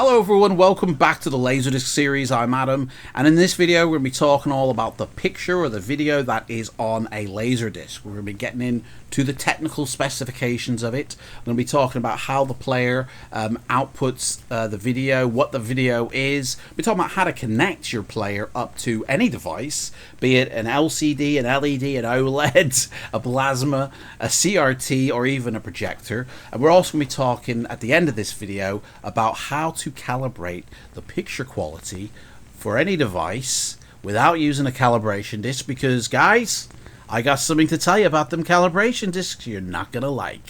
Hello everyone, welcome back to the Laserdisc series. I'm Adam, and in this video we're going to be talking all about the picture or the video that is on a Laserdisc. We're going to be getting into the technical specifications of it. I'm going to be talking about how the player outputs the video, what the video is. We're talking about how to connect your player up to any device, be it an LCD, an LED, an OLED, a plasma, a CRT, or even a projector. And we're also going to be talking at the end of this video about how to calibrate the picture quality for any device without using a calibration disc, because guys, I got something to tell you about them calibration discs you're not gonna like.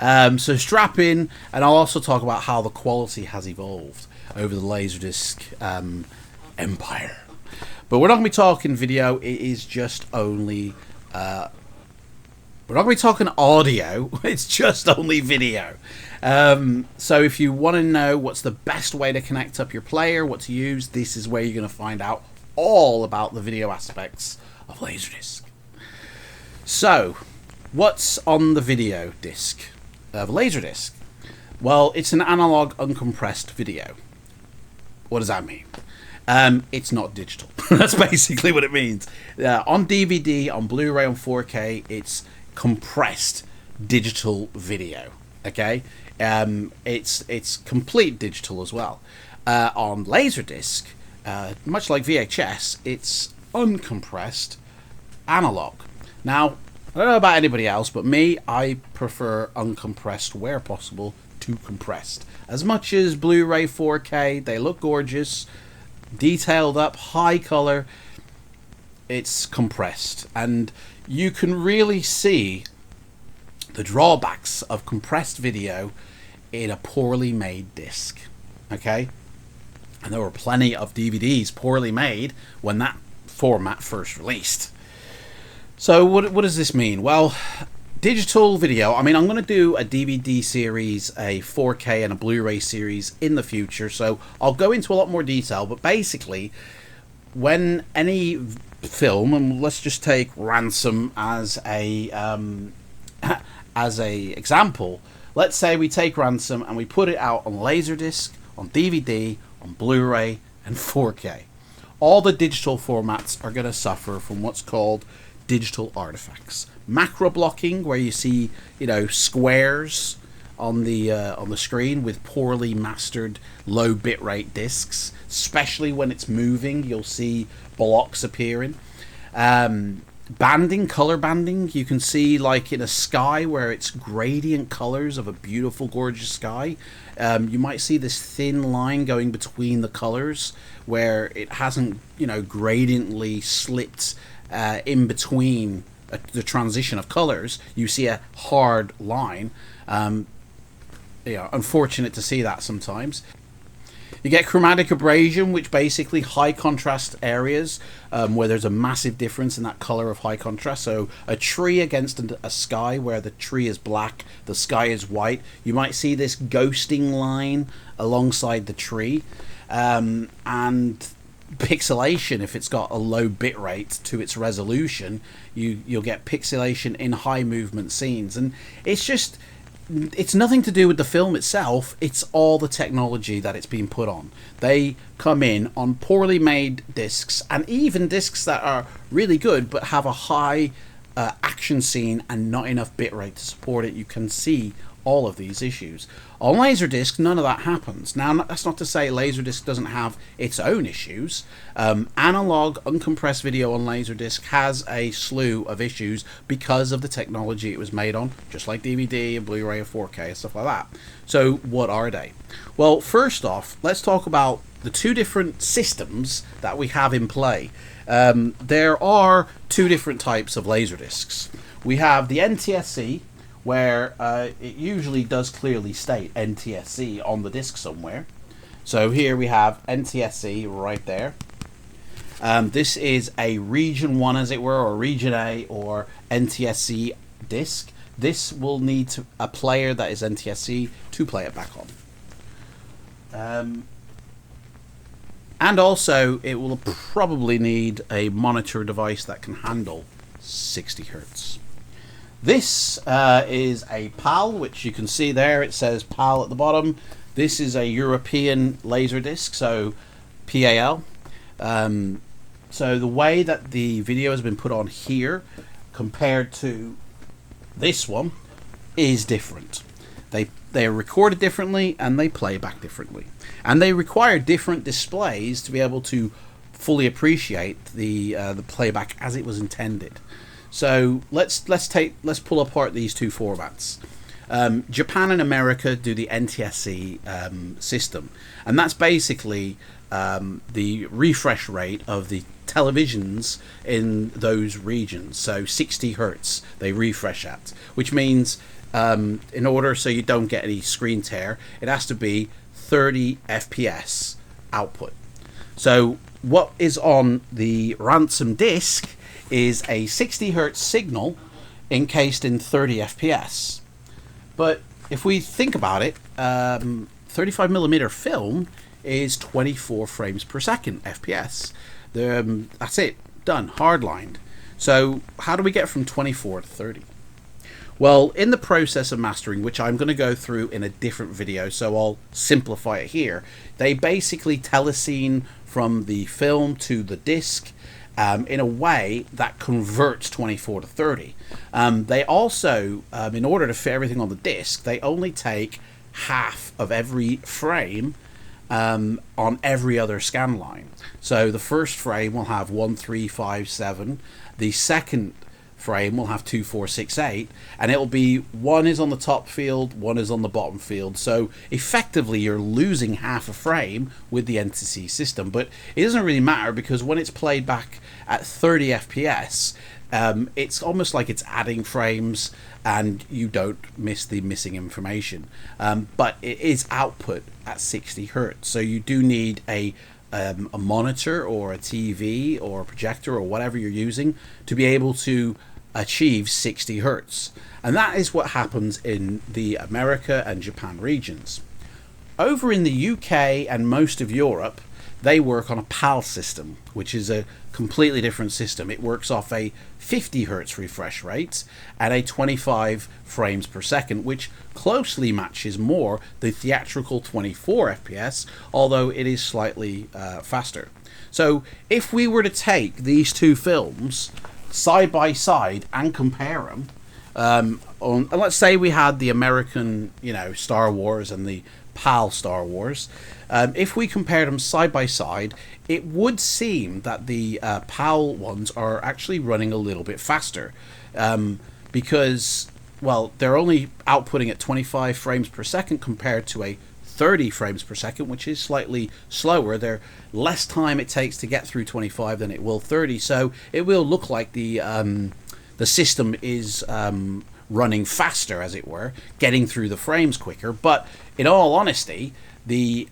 So strap in, and I'll also talk about how the quality has evolved over the Laserdisc empire. But we're not gonna be talking video, it is just only we're not going to be talking audio, it's just only video. So if you want to know what's the best way to connect up your player, what to use, this is where you're going to find out all about the video aspects of Laserdisc. So, what's on the video disc of Laserdisc? Well, it's an analog uncompressed video. What does that mean? It's not digital. That's basically what it means. On DVD, on Blu-ray, on 4K, it's compressed digital video. Okay, it's complete digital as well. On Laserdisc, much like VHS, it's uncompressed analog. Now, I don't know about anybody else, but me, I prefer uncompressed where possible to compressed. As much as Blu-ray 4K, they look gorgeous, detailed up, high color, it's compressed, and you can really see the drawbacks of compressed video in a poorly made disc. Okay, and there were plenty of DVDs poorly made when that format first released. So what does this mean? Well, digital video, I mean, I'm going to do a DVD series, a 4K and a Blu-ray series in the future, so I'll go into a lot more detail. But basically, when any film, and let's just take Ransom as a example, let's say we take Ransom and we put it out on Laserdisc, on DVD, on Blu-ray, and 4K. All the digital formats are going to suffer from what's called digital artifacts. Macro blocking, where you see, you know, squares on the screen with poorly mastered low bitrate discs, especially when it's moving, you'll see blocks appearing. Banding, color banding, you can see like in a sky where it's gradient colors of a beautiful, gorgeous sky. You might see this thin line going between the colors where it hasn't, you know, gradiently slipped in between the transition of colors. You see a hard line. Yeah, unfortunate to see that sometimes. You get chromatic abrasion, which basically high contrast areas where there's a massive difference in that color of high contrast. So a tree against a sky where the tree is black, the sky is white. You might see this ghosting line alongside the tree. And pixelation, if it's got a low bit rate to its resolution, you'll get pixelation in high movement scenes. And it's nothing to do with the film itself, it's all the technology that it's being put on. They come in on poorly made discs, and even discs that are really good but have a high action scene and not enough bitrate to support it. You can see all of these issues. On Laserdisc, none of that happens. Now, that's not to say Laserdisc doesn't have its own issues. Analog, uncompressed video on Laserdisc has a slew of issues because of the technology it was made on, just like DVD and Blu-ray and 4K and stuff like that. So, what are they? Well, first off, let's talk about the two different systems that we have in play. There are two different types of Laserdiscs. We have the NTSC, where it usually does clearly state NTSC on the disc somewhere. So here we have NTSC right there. This is a Region 1, as it were, or Region A, or NTSC disc. This will need a player that is NTSC to play it back on. And also, it will probably need a monitor device that can handle 60 Hertz. This is a PAL, which you can see there. It says PAL at the bottom. This is a European Laserdisc, so PAL. So the way that the video has been put on here compared to this one is different. They are recorded differently and they play back differently, and they require different displays to be able to fully appreciate the playback as it was intended. So let's pull apart these two formats. Japan and America do the NTSC system, and that's basically the refresh rate of the televisions in those regions. So 60 hertz they refresh at, which means in order so you don't get any screen tear, it has to be 30 FPS output. So what is on the ransom disc is a 60 hertz signal encased in 30 FPS. But if we think about it, 35mm film is 24 frames per second FPS. That's it, done, hardlined. So how do we get from 24 to 30? Well, in the process of mastering, which I'm going to go through in a different video, so I'll simplify it here, they basically telescene from the film to the disc in a way that converts 24 to 30. They also, in order to fit everything on the disc, they only take half of every frame on every other scan line. So the first frame will have 1357, the second frame will have 2468, and it will be one is on the top field, one is on the bottom field. So effectively you're losing half a frame with the NTSC system, but it doesn't really matter because when it's played back at 30 FPS, it's almost like it's adding frames and you don't miss the missing information. But it is output at 60 hertz, so you do need a monitor or a TV or a projector or whatever you're using to be able to achieve 60 hertz. And that is what happens in the America and Japan regions. Over in the UK and most of Europe, they work on a PAL system, which is a completely different system. It works off a 50 hertz refresh rate and a 25 frames per second, which closely matches more the theatrical 24 FPS, although it is slightly faster. So if we were to take these two films side by side and compare them, and let's say we had the American, Star Wars and the PAL Star Wars. If we compared them side by side, it would seem that the PAL ones are actually running a little bit faster, because, well, they're only outputting at 25 frames per second compared to a 30 frames per second, which is slightly slower. There less time it takes to get through 25 than it will 30, so it will look like the system is running faster, as it were, getting through the frames quicker. But in all honesty, the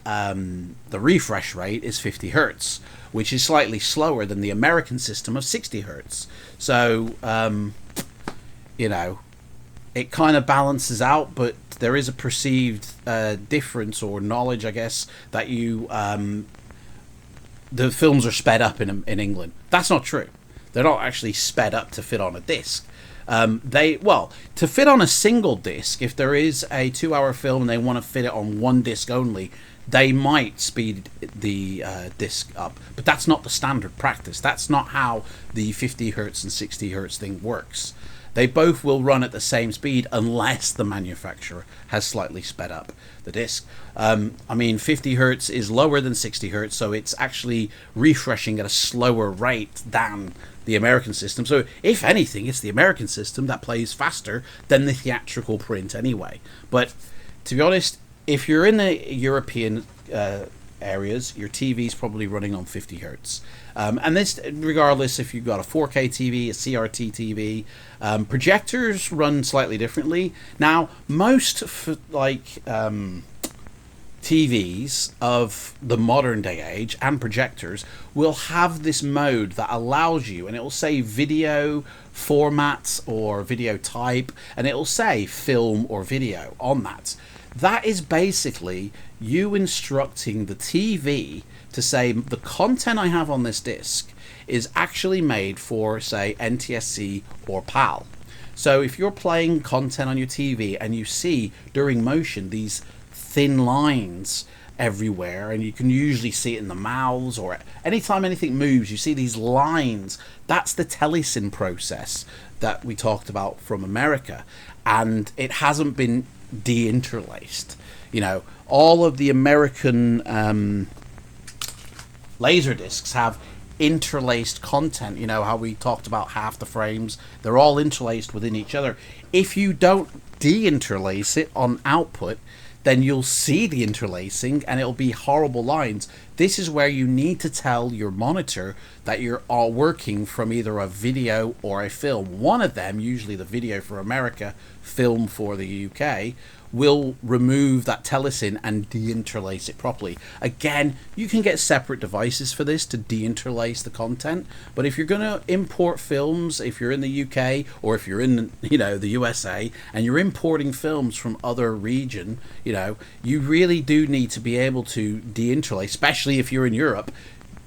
refresh rate is 50 hertz, which is slightly slower than the American system of 60 hertz. So it kind of balances out, but there is a perceived difference or knowledge, I guess, that the films are sped up in England. That's not true. They're not actually sped up to fit on a disc. To fit on a single disc, if there is a 2-hour film and they want to fit it on one disc only, they might speed the disc up, but that's not the standard practice. That's not how the 50 hertz and 60 hertz thing works. They both will run at the same speed unless the manufacturer has slightly sped up the disc. 50 hertz is lower than 60 hertz, so it's actually refreshing at a slower rate than the American system. So if anything, it's the American system that plays faster than the theatrical print anyway. But to be honest, if you're in the European areas, your TV's probably running on 50 hertz. And this, regardless if you've got a 4K TV, a CRT TV, projectors run slightly differently. Now, most TVs of the modern day age and projectors will have this mode that allows you, and it will say video formats or video type, and it will say film or video on that. That is basically you instructing the TV to say the content I have on this disc is actually made for, say, NTSC or PAL. So if you're playing content on your TV and you see during motion these thin lines everywhere, and you can usually see it in the mouths, or anytime anything moves you see these lines. That's the telesin process that we talked about from America, and it hasn't been deinterlaced. You know, all of the American laser discs have interlaced content. You know how we talked about half the frames, they're all interlaced within each other. If you don't deinterlace it on output, then you'll see the interlacing and it'll be horrible lines. This is where you need to tell your monitor that you're all working from either a video or a film. One of them, usually the video for America, film for the UK, will remove that telesin and deinterlace it properly. Again, you can get separate devices for this to deinterlace the content, but if you're going to import films, if you're in the UK or if you're in, you know, the USA, and you're importing films from other region, you know, you really do need to be able to deinterlace, especially if you're in Europe,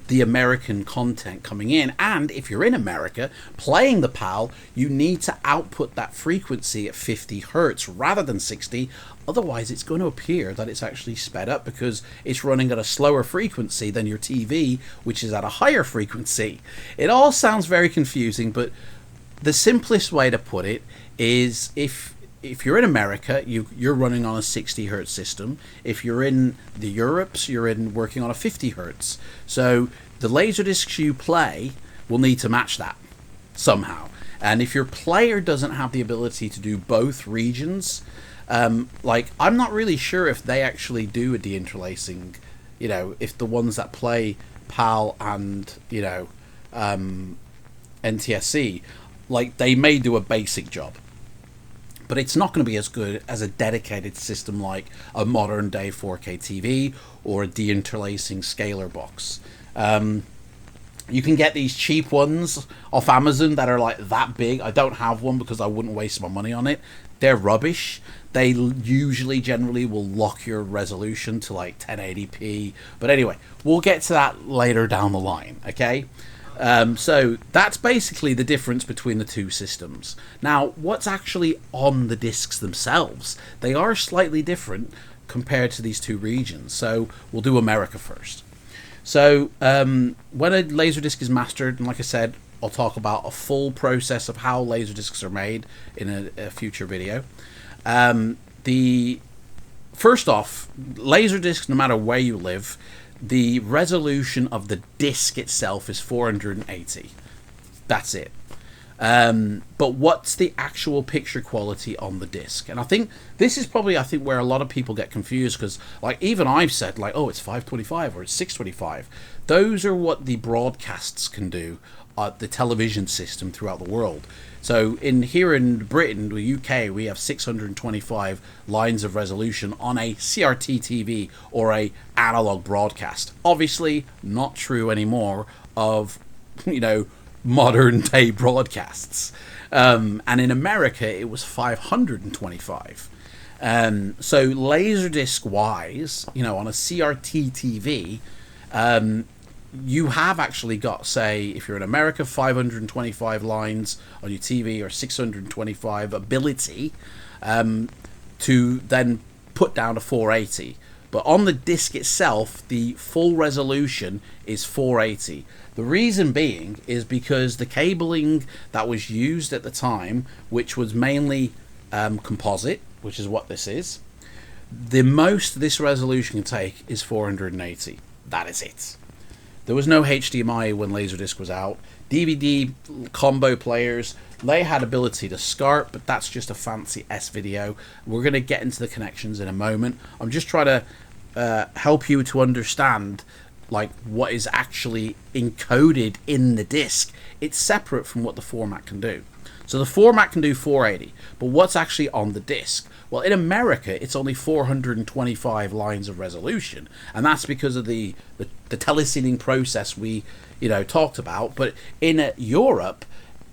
the American content coming in. And if you're in America playing the PAL, you need to output that frequency at 50 Hertz rather than 60. Otherwise it's going to appear that it's actually sped up because it's running at a slower frequency than your TV, which is at a higher frequency. It all sounds very confusing, but the simplest way to put it is if you're in America, you're running on a 60 Hertz system. If you're in the Europes, you're working on a 50 Hertz. So the laser discs you play will need to match that somehow. And if your player doesn't have the ability to do both regions, like, I'm not really sure if they actually do a deinterlacing, you know, if the ones that play PAL and, you know, NTSC, like, they may do a basic job. But it's not going to be as good as a dedicated system like a modern day 4K TV or a deinterlacing scaler box. You can get these cheap ones off Amazon that are like that big. I don't have one because I wouldn't waste my money on it. They're rubbish. They usually generally will lock your resolution to like 1080p. But anyway, we'll get to that later down the line, okay? So that's basically the difference between the two systems. Now, what's actually on the discs themselves? They are slightly different compared to these two regions. So we'll do America first. So when a Laserdisc is mastered, and like I said, I'll talk about a full process of how Laserdiscs are made in a future video. First off, Laserdiscs, no matter where you live, the resolution of the disc itself is 480. That's it. But what's the actual picture quality on the disc? And I think this is probably, where a lot of people get confused, because like even I've said like, oh, it's 525 or it's 625. Those are what the broadcasts can do at the television system throughout the world. So here in Britain, the UK, we have 625 lines of resolution on a CRT TV or a analog broadcast. Obviously not true anymore of, you know, modern day broadcasts. And in America, it was 525. So Laserdisc wise, you know, on a CRT TV, you have actually got, say, if you're in America, 525 lines on your TV or 625 ability to then put down to 480. But on the disc itself, the full resolution is 480. The reason being is because the cabling that was used at the time, which was mainly composite, which is what this is, the most this resolution can take is 480. That is it. There was no HDMI when Laserdisc was out. DVD combo players, they had ability to SCART, but that's just a fancy S-video. We're going to get into the connections in a moment. I'm just trying to help you to understand like what is actually encoded in the disc. It's separate from what the format can do. So the format can do 480, but what's actually on the disc? Well, in America, it's only 425 lines of resolution, and that's because of the telesealing process we, you know, talked about. But in Europe,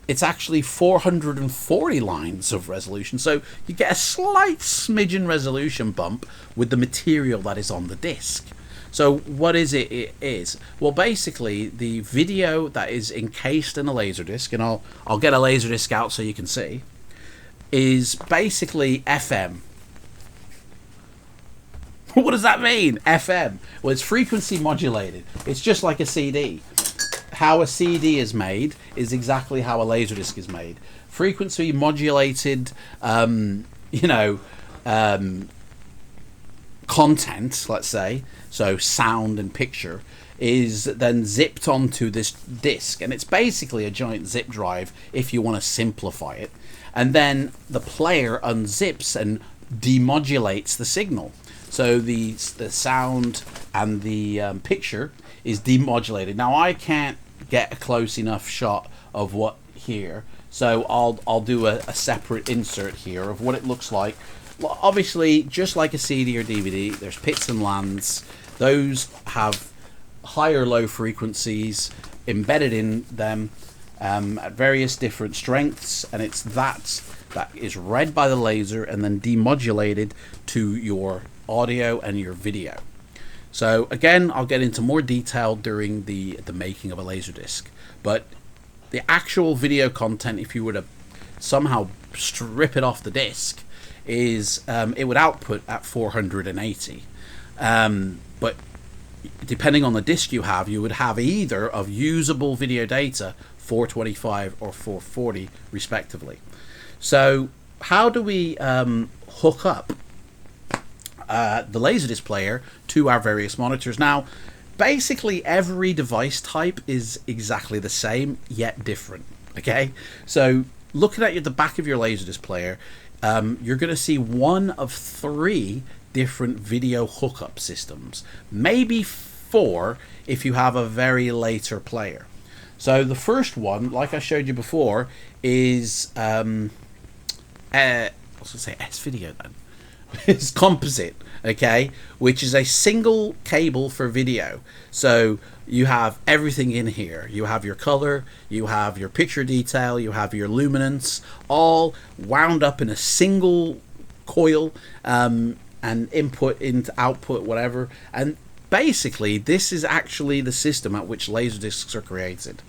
it's actually 440 lines of resolution, so you get a slight smidgen resolution bump with the material that is on the disc. So what is it? It is, well, basically the video that is encased in a Laserdisc, and I'll get a Laserdisc out so you can see, is basically FM. What does that mean? FM. Well, it's frequency modulated. It's just like a CD. How a CD is made is exactly how a Laserdisc is made. Frequency modulated, content, let's say, so sound and picture, is then zipped onto this disc, and it's basically a giant zip drive if you want to simplify it. And then the player unzips and demodulates the signal. So the sound and the picture is demodulated. Now I can't get a close enough shot of what here, so I'll do a separate insert here of what it looks like. Well, obviously, just like a CD or DVD, there's pits and lands. Those have high or low frequencies embedded in them at various different strengths, and it's that is read by the laser and then demodulated to your audio and your video. So again, I'll get into more detail during the making of a Laserdisc, but the actual video content, if you were to somehow strip it off the disc, is it would output at 480, but depending on the disc you would have either of usable video data 425 or 440 respectively. So how do we hook up the Laserdisc player to our various monitors? Now, basically every device type is exactly the same yet different. Okay, so looking at the back of your Laserdisc player, you're going to see one of 3 different video hookup systems, maybe 4 if you have a very later player. So the first one, like I showed you before, is I was going to say S-Video then. It's composite, okay, which is a single cable for video. So you have everything in here. You have your color, you have your picture detail, you have your luminance, all wound up in a single coil, and input into output, whatever. And basically, this is actually the system at which Laserdiscs are created.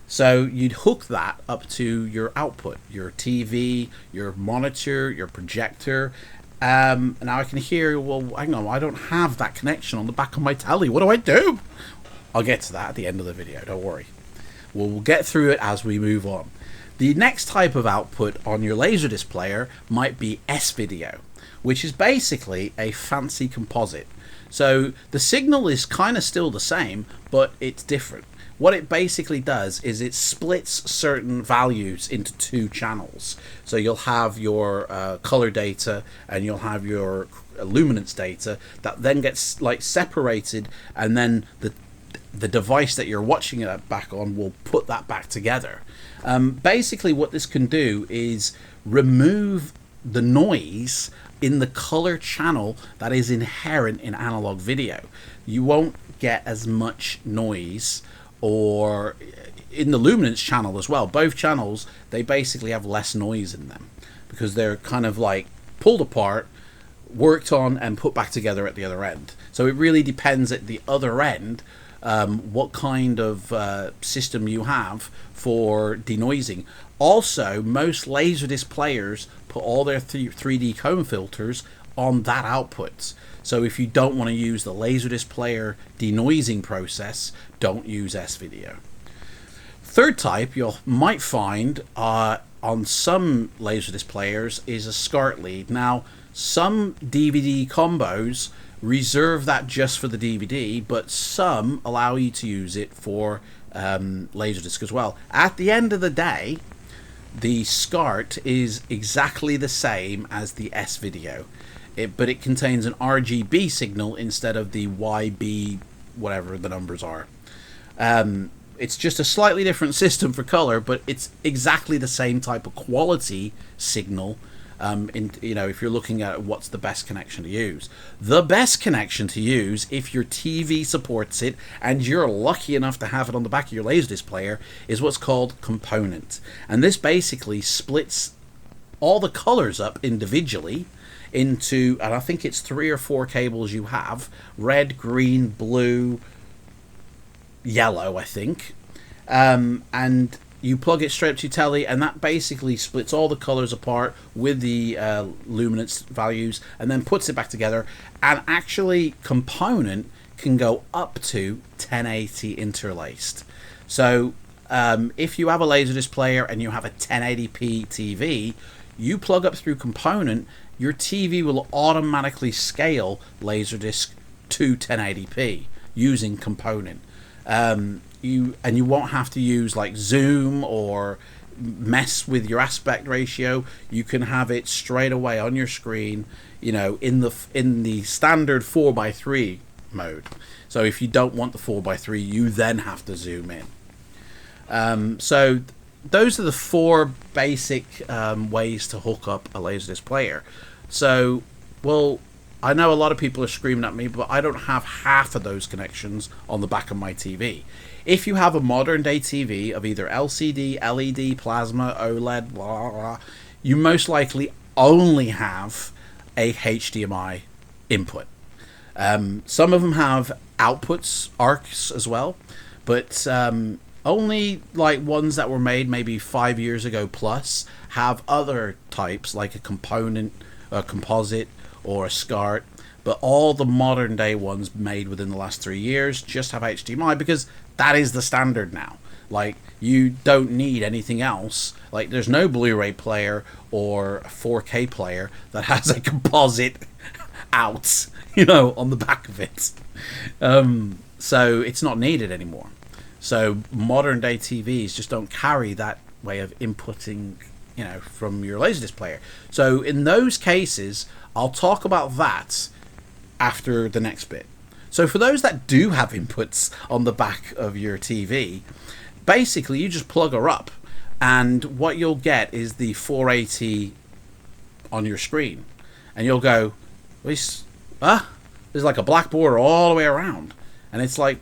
So you'd hook that up to your output, your TV, your monitor, your projector. Now I can hear, well, hang on, I don't have that connection on the back of my telly. What do I do? I'll get to that at the end of the video, don't worry. We'll get through it as we move on. The next type of output on your Laserdisc player might be S-Video, which is basically a fancy composite. So the signal is kind of still the same, but it's different. What it basically does is it splits certain values into 2 channels. So you'll have your color data and you'll have your luminance data that then gets like separated, and then the device that you're watching it back on will put that back together. Basically what this can do is remove the noise in the color channel that is inherent in analog video. You won't get as much noise, or in the luminance channel as well. Both channels, they basically have less noise in them because they're kind of like pulled apart, worked on, and put back together at the other end. So it really depends at the other end what kind of system you have for denoising. Also, most Laserdisc players put all their 3D comb filters on that output. So if you don't want to use the Laserdisc player denoising process, don't use S-Video. Third type you might find on some Laserdisc players is a SCART lead. Now, some DVD combos reserve that just for the DVD, but some allow you to use it for Laserdisc as well. At the end of the day, the SCART is exactly the same as the S-Video. But it contains an RGB signal instead of the YB, whatever the numbers are. It's just a slightly different system for color, but it's exactly the same type of quality signal. If you're looking at what's the best connection to use. The best connection to use, if your TV supports it and you're lucky enough to have it on the back of your Laserdisc player, is what's called component. And this basically splits all the colors up individually into, and I think it's 3 or 4 cables you have: red, green, blue, yellow, I think. And you plug it straight up to your telly, and that basically splits all the colors apart with the luminance values, and then puts it back together. And actually, component can go up to 1080 interlaced. So if you have a Laserdisc player and you have a 1080p TV, you plug up through component, your TV will automatically scale Laserdisc to 1080p using component. You won't have to use like zoom or mess with your aspect ratio. You can have it straight away on your screen, you know, in the standard 4:3 mode. So if you don't want the 4:3, you then have to zoom in. So those are the 4 basic ways to hook up a Laserdisc player. So, well, I know a lot of people are screaming at me, but I don't have half of those connections on the back of my TV. If you have a modern day TV of either LCD, LED, plasma, OLED, blah, blah, blah, you most likely only have a HDMI input. Some of them have outputs, ARCs as well, but only like ones that were made maybe 5 years ago plus have other types like a component, a composite, or a SCART. But all the modern day ones made within the last 3 years just have HDMI, because that is the standard now. Like, you don't need anything else. Like, there's no Blu-ray player or a 4K player that has a composite out, you know, on the back of it. So it's not needed anymore. So modern day TVs just don't carry that way of inputting, you know, from your Laserdisc player. So in those cases, I'll talk about that after the next bit. So for those that do have inputs on the back of your TV, basically you just plug her up, and what you'll get is the 480 on your screen, and you'll go, there's like a black border all the way around, and it's like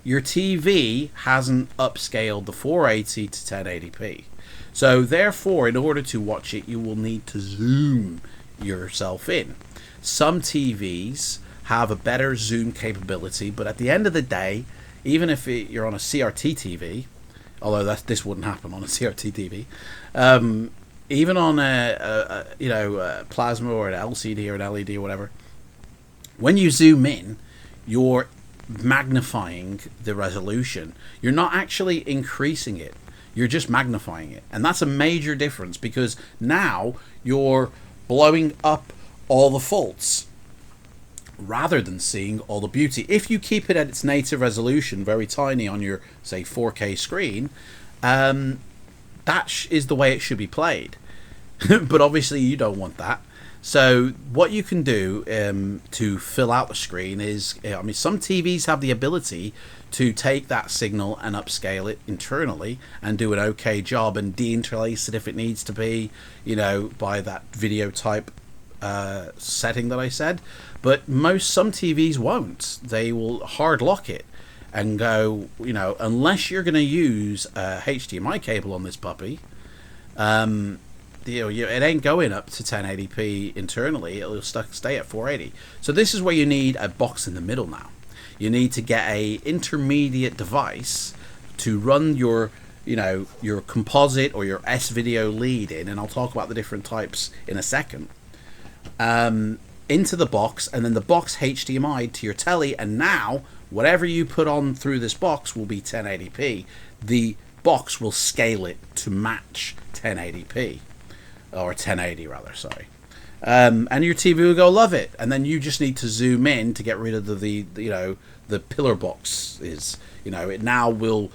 your TV hasn't upscaled the 480 to 1080p. So therefore, in order to watch it, you will need to zoom yourself in. Some TVs have a better zoom capability, but at the end of the day, even if you're on a CRT TV, although this wouldn't happen on a CRT TV, even on a plasma or an LCD or an LED or whatever, when you zoom in, you're magnifying the resolution. You're not actually increasing it. You're just magnifying it. And that's a major difference, because now you're blowing up all the faults rather than seeing all the beauty. If you keep it at its native resolution, very tiny on your, say, 4K screen, that is the way it should be played. But obviously you don't want that. So what you can do to fill out the screen is, I mean, some TVs have the ability to take that signal and upscale it internally and do an okay job and deinterlace it if it needs to be, you know, by that video type setting that I said. But some TVs won't. They will hard lock it and go, you know, unless you're going to use a HDMI cable on this puppy, it ain't going up to 1080p internally. It'll stay at 480. So this is where you need a box in the middle now. You need to get a intermediate device to run your, you know, your composite or your S-video lead in, and I'll talk about the different types in a second, into the box, and then the box HDMI to your telly, and now whatever you put on through this box will be 1080p. The box will scale it to match 1080p. Or 1080 rather, sorry. And your TV will go love it, and then you just need to zoom in to get rid of the pillar box is, you know, it now will,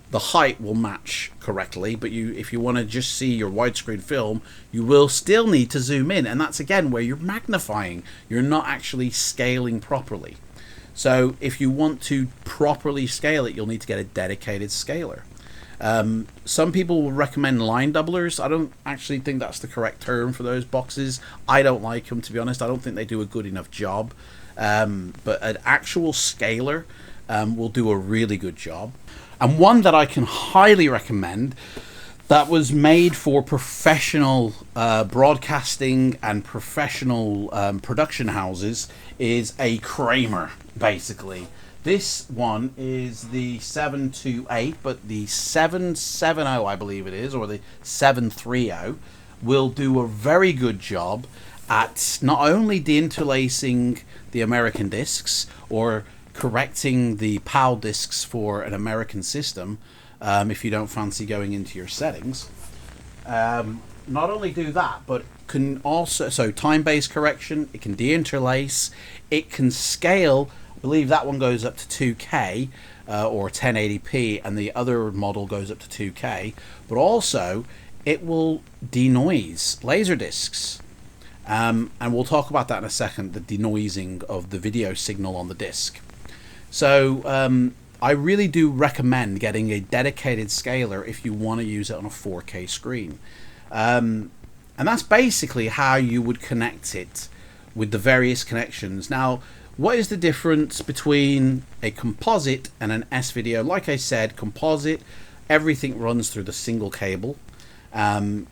the height will match correctly, but if you want to just see your widescreen film, you will still need to zoom in, and that's again where you're magnifying. You're not actually scaling properly. So if you want to properly scale it, you'll need to get a dedicated scaler. Some people will recommend line doublers. I don't actually think that's the correct term for those boxes. I don't like them, to be honest. I don't think they do a good enough job. But an actual scaler will do a really good job. And one that I can highly recommend, that was made for professional broadcasting and professional production houses, is a Kramer, basically. This one is the 728, but the 770, I believe it is, or the 730, will do a very good job at not only deinterlacing the American discs or correcting the PAL discs for an American system, if you don't fancy going into your settings. Not only do that, but can also, so time-based correction, it can deinterlace, it can scale. I believe that one goes up to 2K or 1080p, and the other model goes up to 2K, but also it will denoise laser discs. And we'll talk about that in a second, the denoising of the video signal on the disc. So I really do recommend getting a dedicated scaler if you want to use it on a 4K screen. And that's basically how you would connect it with the various connections. Now, what is the difference between a composite and an S-video? Like I said, composite, everything runs through the single cable. And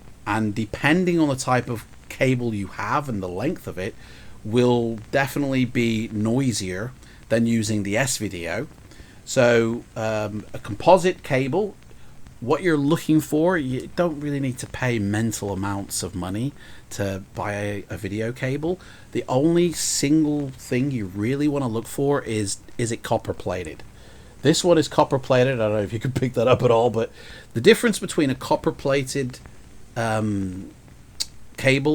depending on the type of cable you have and the length of it, will definitely be noisier than using the S-video. So a composite cable, what you're looking for, you don't really need to pay mental amounts of money to buy a video cable. The only single thing you really want to look for is it copper plated. This one is copper plated. I don't know if you can pick that up at all, but the difference between a copper plated cable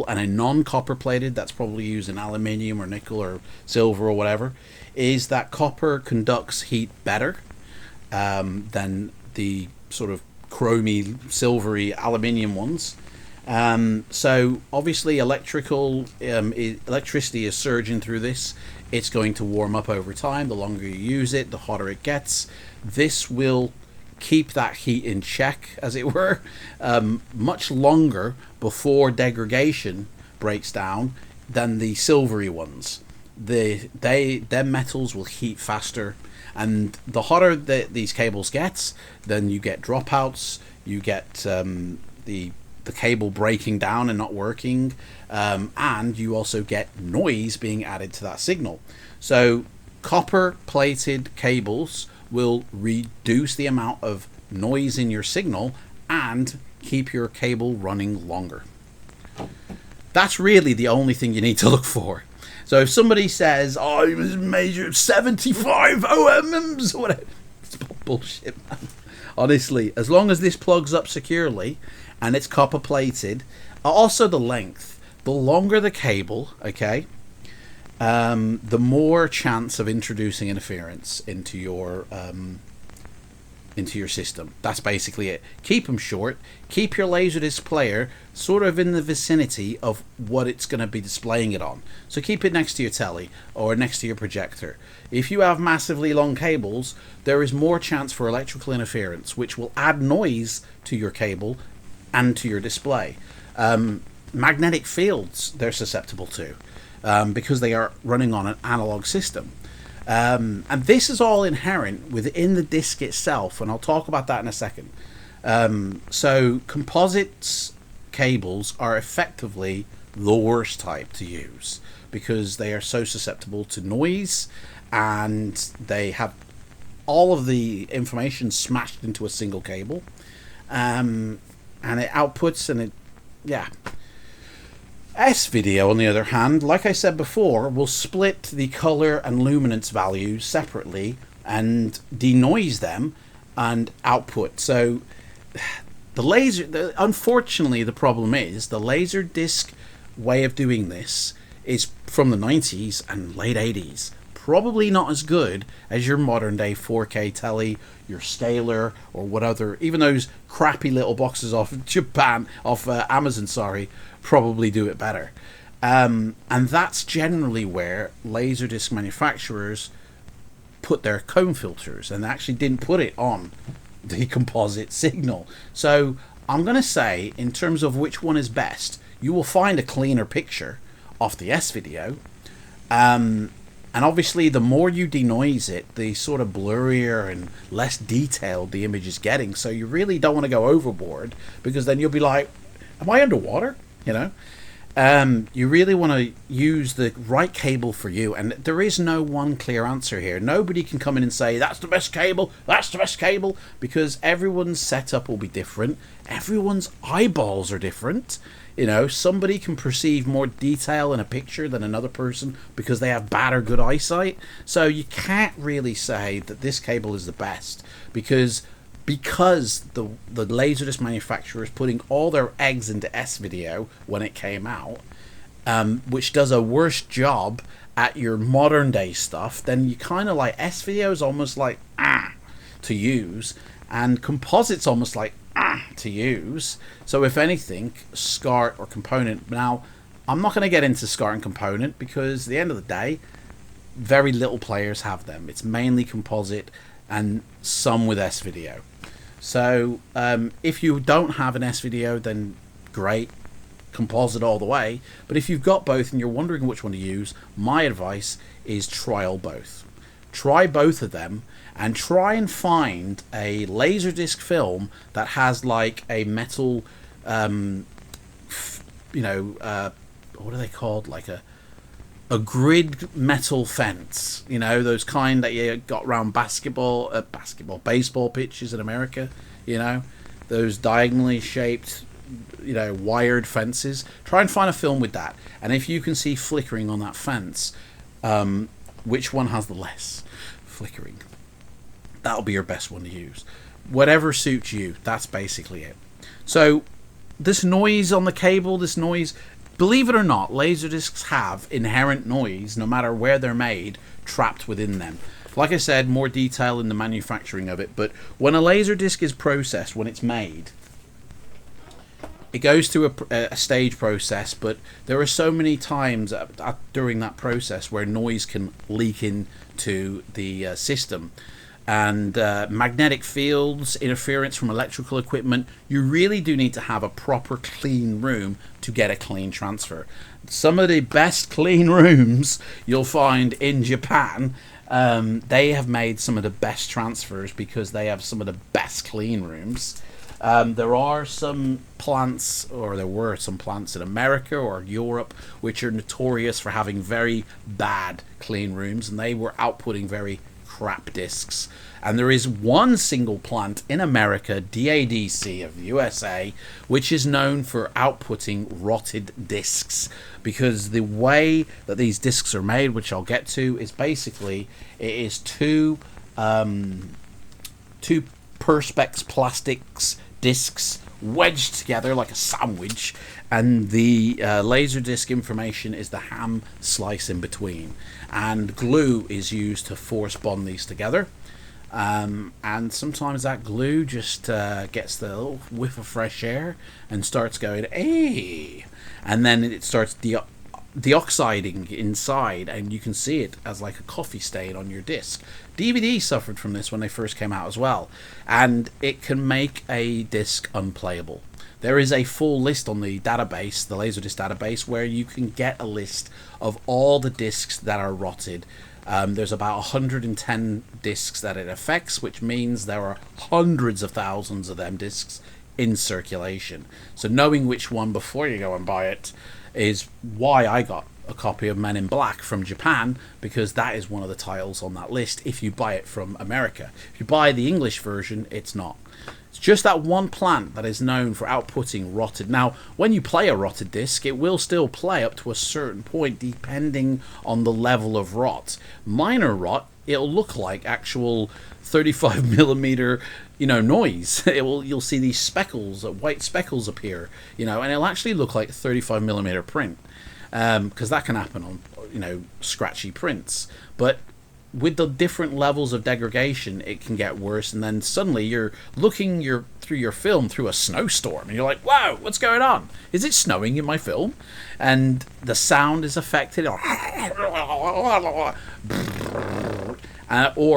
and a non-copper plated, that's probably using aluminium or nickel or silver or whatever, is that copper conducts heat better than the sort of chromy, silvery aluminium ones. So obviously electricity is surging through this. It's going to warm up over time. The longer you use it, the hotter it gets. This will keep that heat in check, as it were, much longer before degradation breaks down than the silvery ones. Their metals will heat faster, and the hotter these cables get, then you get dropouts, you get the cable breaking down and not working, and you also get noise being added to that signal. So copper plated cables will reduce the amount of noise in your signal and keep your cable running longer. That's really the only thing you need to look for. So if somebody says, oh, it was measured 75 ohms or whatever, it's bullshit, man. Honestly, as long as this plugs up securely and it's copper plated, also the length, the longer the cable, okay, the more chance of introducing interference into your system. That's basically it. Keep them short. Keep your Laserdisc player sort of in the vicinity of what it's going to be displaying it on. So keep it next to your telly or next to your projector. If you have massively long cables, there is more chance for electrical interference, which will add noise to your cable and to your display. Magnetic fields they're susceptible to, because they are running on an analog system. And this is all inherent within the disc itself, and I'll talk about that in a second. So composites cables are effectively the worst type to use because they are so susceptible to noise, and they have all of the information smashed into a single cable, and it outputs, and it, yeah. S-video, on the other hand, like I said before, will split the color and luminance values separately and denoise them and output. So unfortunately, the problem is the Laserdisc way of doing this is from the 90s and late 80s. Probably not as good as your modern day 4K telly, your scaler, or whatever. Even those crappy little boxes off Amazon, probably do it better. And that's generally where Laserdisc manufacturers put their comb filters, and they actually didn't put it on the composite signal. So I'm going to say, in terms of which one is best, you will find a cleaner picture off the S-video. And obviously, the more you denoise it, the sort of blurrier and less detailed the image is getting. So you really don't want to go overboard, because then you'll be like, am I underwater? You know? You really want to use the right cable for you, and there is no one clear answer here. Nobody can come in and say that's the best cable, that's the best cable, because everyone's setup will be different. Everyone's eyeballs are different. You know, somebody can perceive more detail in a picture than another person because they have bad or good eyesight. So you can't really say that this cable is the best because the Laserdisc manufacturer is putting all their eggs into S-Video when it came out, which does a worse job at your modern day stuff. Then you kind of like S-Video is almost like to use, and composite's almost like to use. So if anything, SCART or component. Now, I'm not going to get into SCART and component because at the end of the day, very little players have them. It's mainly composite and some with S-Video. So if you don't have an S-Video, then great, composite all the way. But if you've got both and you're wondering which one to use, my advice is trial both. Try both of them and try and find a Laserdisc film that has like a metal, what are they called? Like a grid metal fence, you know, those kind that you got around baseball pitches in America, you know, those diagonally shaped, you know, wired fences. Try and find a film with that, and if you can see flickering on that fence, which one has the less flickering, that'll be your best one to use. Whatever suits you, that's basically it. So this noise on the cable, this noise, believe it or not, Laserdiscs have inherent noise, no matter where they're made, trapped within them. Like I said, more detail in the manufacturing of it, but when a Laserdisc is processed, when it's made, it goes through a stage process, but there are so many times during that process where noise can leak into the system. And magnetic fields, interference from electrical equipment, you really do need to have a proper clean room to get a clean transfer. Some of the best clean rooms you'll find in Japan, they have made some of the best transfers because they have some of the best clean rooms. There are some plants, or there were some plants in America or Europe, which are notorious for having very bad clean rooms, and they were outputting very crap discs. And there is one single plant in America, DADC of the USA, which is known for outputting rotted discs, because the way that these discs are made, which I'll get to, is basically it is two perspex plastics discs wedged together like a sandwich, and the Laserdisc information is the ham slice in between, and glue is used to force bond these together. And sometimes that glue just gets the little whiff of fresh air and starts going, hey, and then it starts deoxiding inside, and you can see it as like a coffee stain on your disc. DVD suffered from this when they first came out as well, and it can make a disc unplayable. There is a full list on the database, the Laserdisc database, where you can get a list of all the discs that are rotted. There's about 110 discs that it affects, which means there are hundreds of thousands of them discs in circulation. So knowing which one before you go and buy it is why I got a copy of Men in Black from Japan, because that is one of the titles on that list if you buy it from America. If you buy the English version, it's not. It's just that one plant that is known for outputting rotted. Now, when you play a rotted disc, it will still play up to a certain point depending on the level of rot. Minor rot, it'll look like actual 35mm, noise. You'll see these speckles, white speckles appear, and it'll actually look like 35mm print, because that can happen on, scratchy prints. But with the different levels of degradation, it can get worse, and then suddenly you're looking through your film through a snowstorm, and you're like, wow, what's going on? Is it snowing in my film? And the sound is affected, or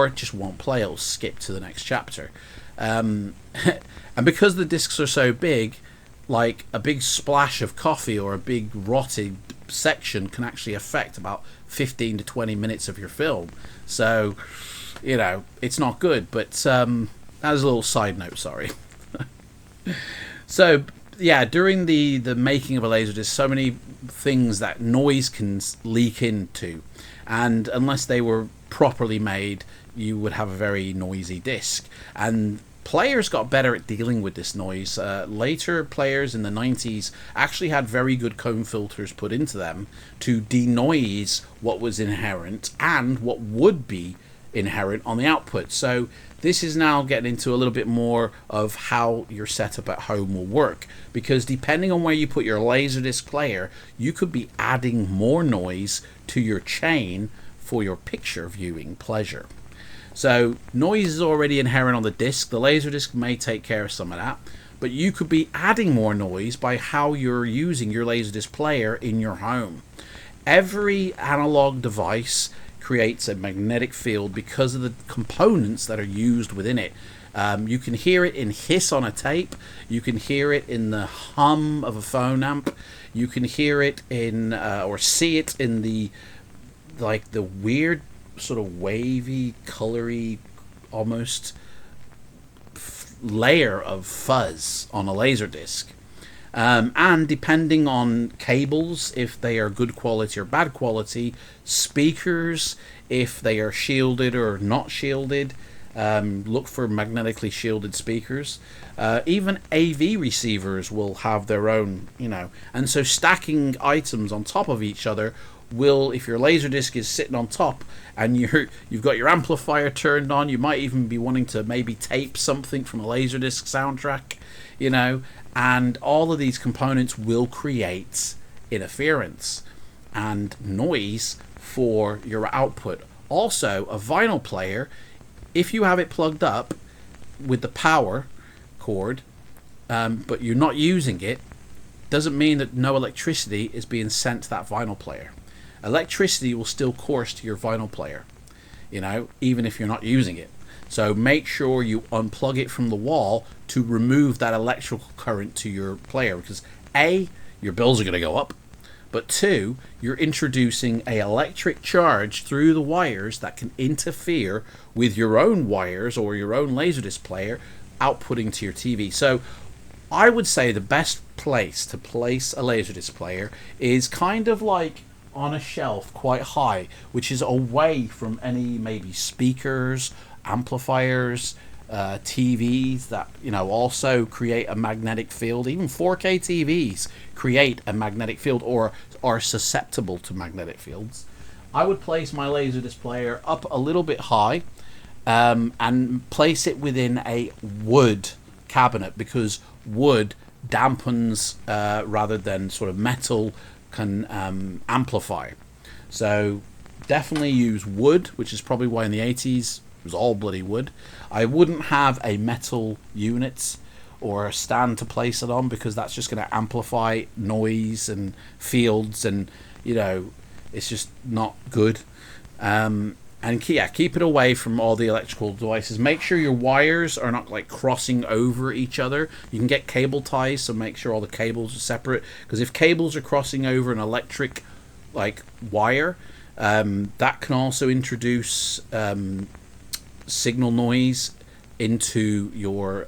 it just won't play, it'll skip to the next chapter. And because the discs are so big, like a big splash of coffee or a big rotted section can actually affect about 15 to 20 minutes of your film. So, it's not good, but that was a little side note, sorry. So, yeah, during the making of a Laserdisc, so many things that noise can leak into, and unless they were properly made, you would have a very noisy disc. And players got better at dealing with this noise. Later players in the 90s actually had very good comb filters put into them to denoise what was inherent and what would be inherent on the output. So this is now getting into a little bit more of how your setup at home will work, because depending on where you put your Laserdisc player, you could be adding more noise to your chain for your picture viewing pleasure. So noise is already inherent on the disc. The Laserdisc may take care of some of that, but you could be adding more noise by how you're using your Laserdisc player in your home. Every analog device creates a magnetic field because of the components that are used within it. You can hear it in hiss on a tape. You can hear it in the hum of a phone amp. You can hear it in or see it in the weird sort of wavy, colory, almost layer of fuzz on a Laserdisc. And depending on cables, if they are good quality or bad quality, speakers, if they are shielded or not shielded, look for magnetically shielded speakers. Even AV receivers will have their own, and so stacking items on top of each other will, if your Laserdisc is sitting on top and you've got your amplifier turned on, you might even be wanting to maybe tape something from a Laserdisc soundtrack, and all of these components will create interference and noise for your output. Also, a vinyl player, if you have it plugged up with the power cord, but you're not using it, doesn't mean that no electricity is being sent to that vinyl player. Electricity will still course to your vinyl player, even if you're not using it. So make sure you unplug it from the wall to remove that electrical current to your player, because A, your bills are going to go up, but 2, you're introducing an electric charge through the wires that can interfere with your own wires or your own Laserdisc player outputting to your TV. So I would say the best place to place a Laserdisc player is kind of like on a shelf quite high, which is away from any maybe speakers, amplifiers, TVs that also create a magnetic field. Even 4K TVs create a magnetic field or are susceptible to magnetic fields. I would place my Laserdisc player up a little bit high, and place it within a wood cabinet, because wood dampens rather than sort of metal can amplify. So definitely use wood, which is probably why in the 80s it was all bloody wood. I wouldn't have a metal unit or a stand to place it on, because that's just going to amplify noise and fields, and it's just not good. And keep it away from all the electrical devices. Make sure your wires are not like crossing over each other. You can get cable ties, so make sure all the cables are separate, because if cables are crossing over an electric wire, that can also introduce signal noise into your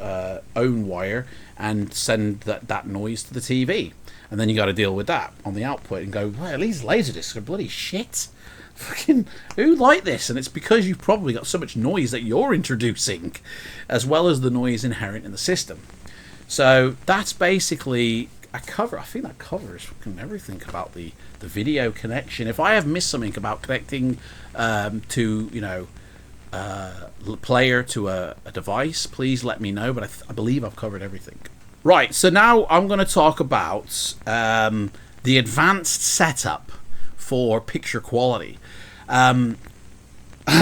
own wire and send that noise to the TV, and then you got to deal with that on the output and go, well, these Laserdiscs are bloody shit. Fucking who like this? And it's because you've probably got so much noise that you're introducing, as well as the noise inherent in the system. So that's basically a cover. I think that covers fucking everything about the video connection. If I have missed something about connecting to player to a device, please let me know, but I believe I've covered everything. Right, so now I'm going to talk about the advanced setup for picture quality. I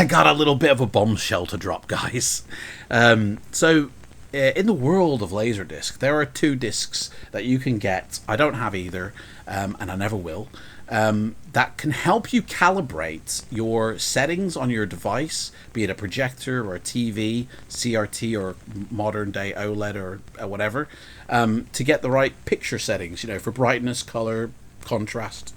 got a little bit of a bombshell to drop, guys. So in the world of Laserdisc, there are 2 discs that you can get. I don't have either, and I never will. That can help you calibrate your settings on your device, be it a projector or a TV, CRT or modern day OLED or whatever, to get the right picture settings, for brightness, color, contrast,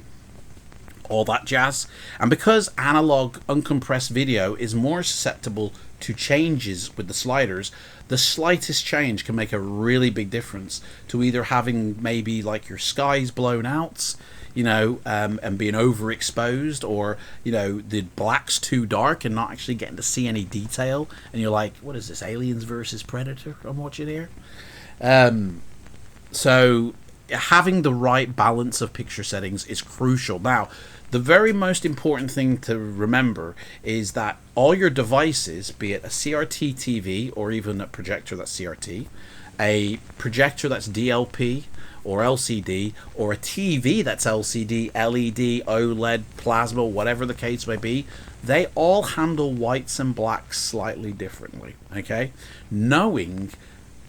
all that jazz. And because analog uncompressed video is more susceptible to changes with the sliders, the slightest change can make a really big difference to either having maybe like your skies blown out, you know, and being overexposed, or, you know, the black's too dark and not actually getting to see any detail, and you're like, what is this, Aliens versus Predator I'm watching here? So having the right balance of picture settings is crucial. Now, the very most important thing to remember is that all your devices, be it a CRT TV or even a projector that's CRT, a projector that's DLP or LCD, or a TV that's LCD, LED, OLED, plasma, whatever the case may be, they all handle whites and blacks slightly differently, okay? Knowing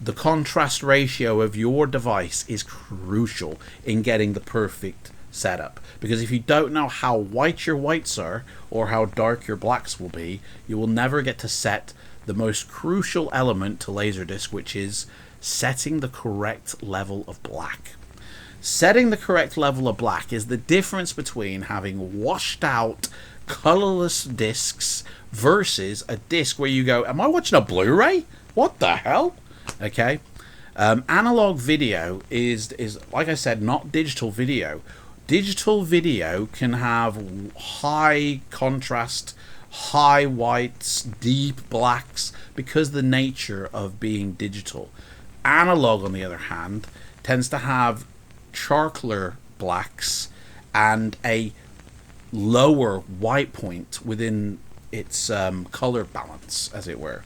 the contrast ratio of your device is crucial in getting the perfect setup, because if you don't know how white your whites are or how dark your blacks will be, you will never get to set the most crucial element to Laserdisc, which is setting the correct level of black. Setting the correct level of black is the difference between having washed out colorless discs versus a disc where you go, am I watching a Blu-ray? What the hell? Okay. Analog video is like I said, not digital video. Digital video can have high contrast, high whites, deep blacks, because the nature of being digital. Analog, on the other hand, tends to have charcoaler blacks and a lower white point within its color balance, as it were.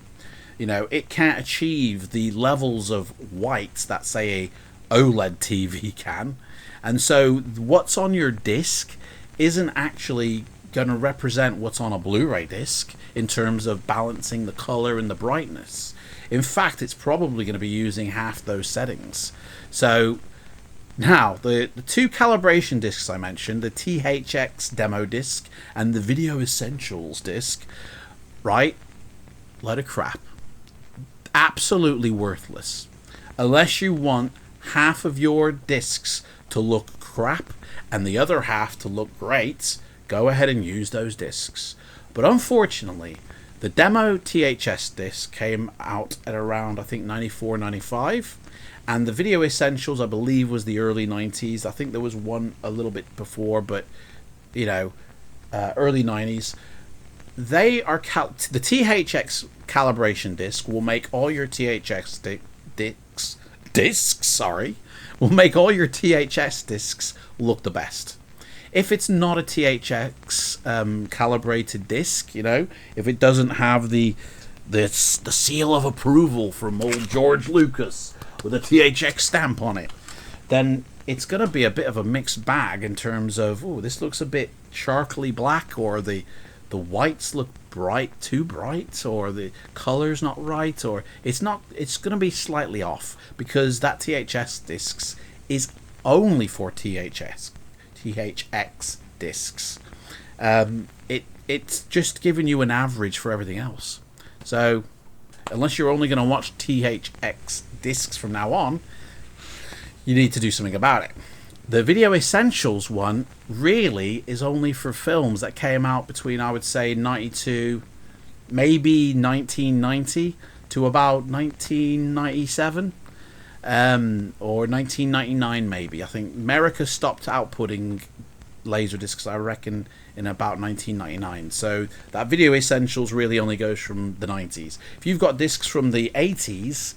You know, it can't achieve the levels of whites that, say, a OLED TV can. And so what's on your disc isn't actually going to represent what's on a Blu-ray disc in terms of balancing the color and the brightness. In fact, it's probably going to be using half those settings. So now, the two calibration discs I mentioned, the THX demo disc and the Video Essentials disc, right? Load of crap. Absolutely worthless. Unless you want half of your discs to look crap and the other half to look great, go ahead and use those discs. But unfortunately, the demo THS disc came out at around, I think, 94, 95. And the Video Essentials, I believe, was the early 90s. I think there was one a little bit before, but, you know, early 90s. They are the THX calibration disc will make all your THX discs, will make all your THS discs look the best. If it's not a THX calibrated disc, you know, if it doesn't have the seal of approval from old George Lucas with a THX stamp on it, then it's going to be a bit of a mixed bag in terms of, oh, this looks a bit charcoaly black, or the whites look too bright, or the color's not right, or it's going to be slightly off, because that THS discs is only for THX discs. It's just giving you an average for everything else. So unless you're only going to watch THX discs from now on, you need to do something about it. The Video Essentials one really is only for films that came out between, I would say, 92, maybe 1990 to about 1997, or 1999 maybe. I think America stopped outputting Laserdiscs, I reckon, in about 1999. So that Video Essentials really only goes from the 90s. If you've got discs from the 80s,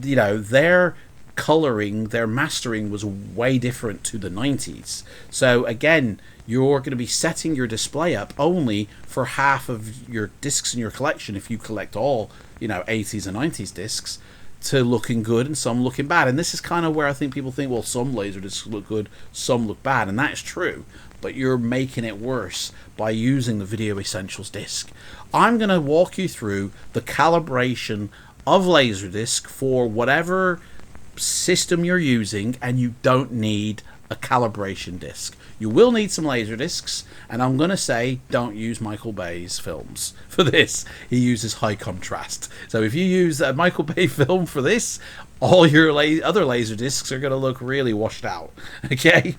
you know, their coloring, their mastering was way different to the 90s. So again, you're going to be setting your display up only for half of your discs in your collection, if you collect all, you know, 80s and 90s discs, to looking good and some looking bad. And this is kind of where I think people think, well, some Laserdiscs look good, some look bad, and that is true, but you're making it worse by using the Video Essentials disc. I'm going to walk you through the calibration of Laserdisc for whatever system you're using, and you don't need a calibration disc. You will need some Laserdiscs, and I'm going to say don't use Michael Bay's films for this. He uses high contrast. So if you use a Michael Bay film for this, all your other laser discs are going to look really washed out. Okay,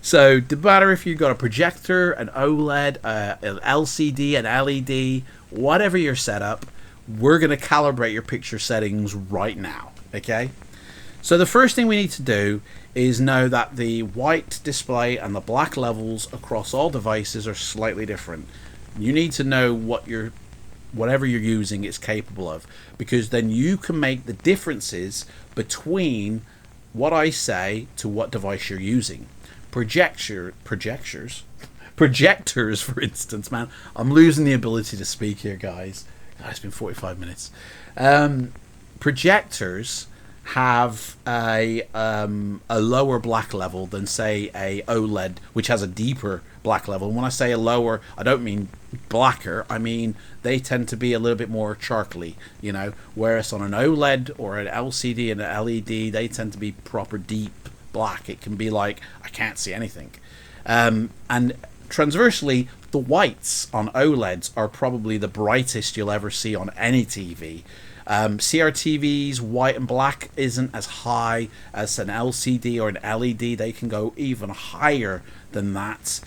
so no matter if you've got a projector, an OLED, an LCD, an LED, whatever your setup, we're going to calibrate your picture settings right now. Okay, so the first thing we need to do is know that the white display and the black levels across all devices are slightly different. You need to know what whatever you're using is capable of, because then you can make the differences between what I say to what device you're using. Projectors, for instance, man, I'm losing the ability to speak here, guys. God, it's been 45 minutes. Projectors have a lower black level than, say, a OLED, which has a deeper black level. And when I say a lower, I don't mean blacker. I mean they tend to be a little bit more charcoaly, you know. Whereas on an OLED or an LCD and an LED, they tend to be proper deep black. It can be like I can't see anything. And transversely, the whites on OLEDs are probably the brightest you'll ever see on any TV. CRTV's white and black isn't as high as an LCD or an LED. They can go even higher than that.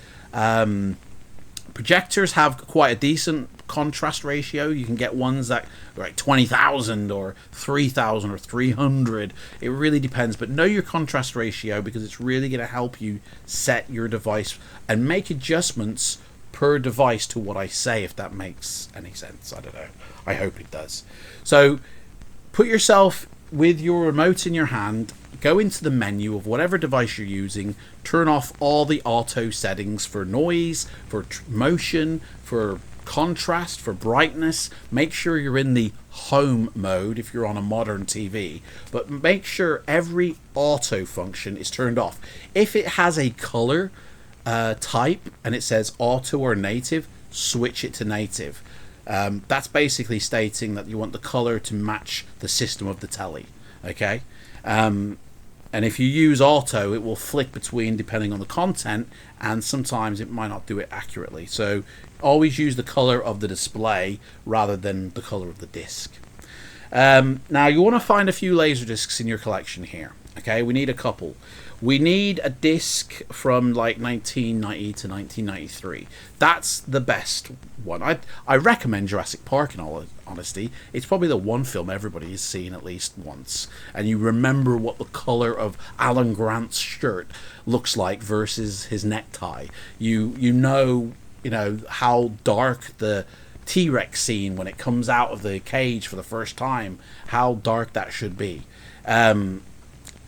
Projectors have quite a decent contrast ratio. You can get ones that are like 20,000 or 3,000 or 300. It really depends, but know your contrast ratio, because it's really going to help you set your device and make adjustments per device to what I say, if that makes any sense. I don't know. I hope it does. So put yourself with your remote in your hand, go into the menu of whatever device you're using, turn off all the auto settings for noise, for motion, for contrast, for brightness. Make sure you're in the home mode if you're on a modern TV, but make sure every auto function is turned off. If it has a color type and it says auto or native, switch it to native. That's basically stating that you want the color to match the system of the telly. Okay, and if you use auto, it will flick between depending on the content, and sometimes it might not do it accurately. So always use the color of the display rather than the color of the disc. Now you want to find a few laser discs in your collection here. Okay, we need a couple. We need a disc from like 1990 to 1993. That's the best one. I recommend Jurassic Park, in all honesty. It's probably the one film everybody has seen at least once. And you remember what the color of Alan Grant's shirt looks like versus his necktie. You know how dark the T-Rex scene when it comes out of the cage for the first time, how dark that should be.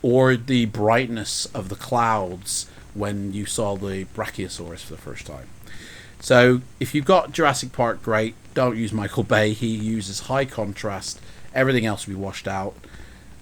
Or the brightness of the clouds when you saw the Brachiosaurus for the first time. So if you've got Jurassic Park, great. Don't use Michael Bay. He uses high contrast. Everything else will be washed out.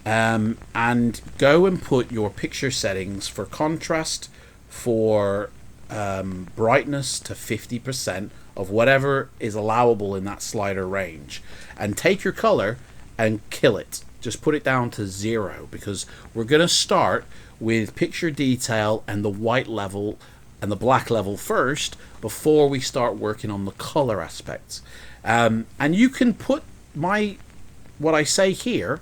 And go and put your picture settings for contrast, for brightness to 50% of whatever is allowable in that slider range. And take your color and kill it. Just put it down to 0, because we're going to start with picture detail and the white level and the black level first before we start working on the color aspects. And you can put what I say here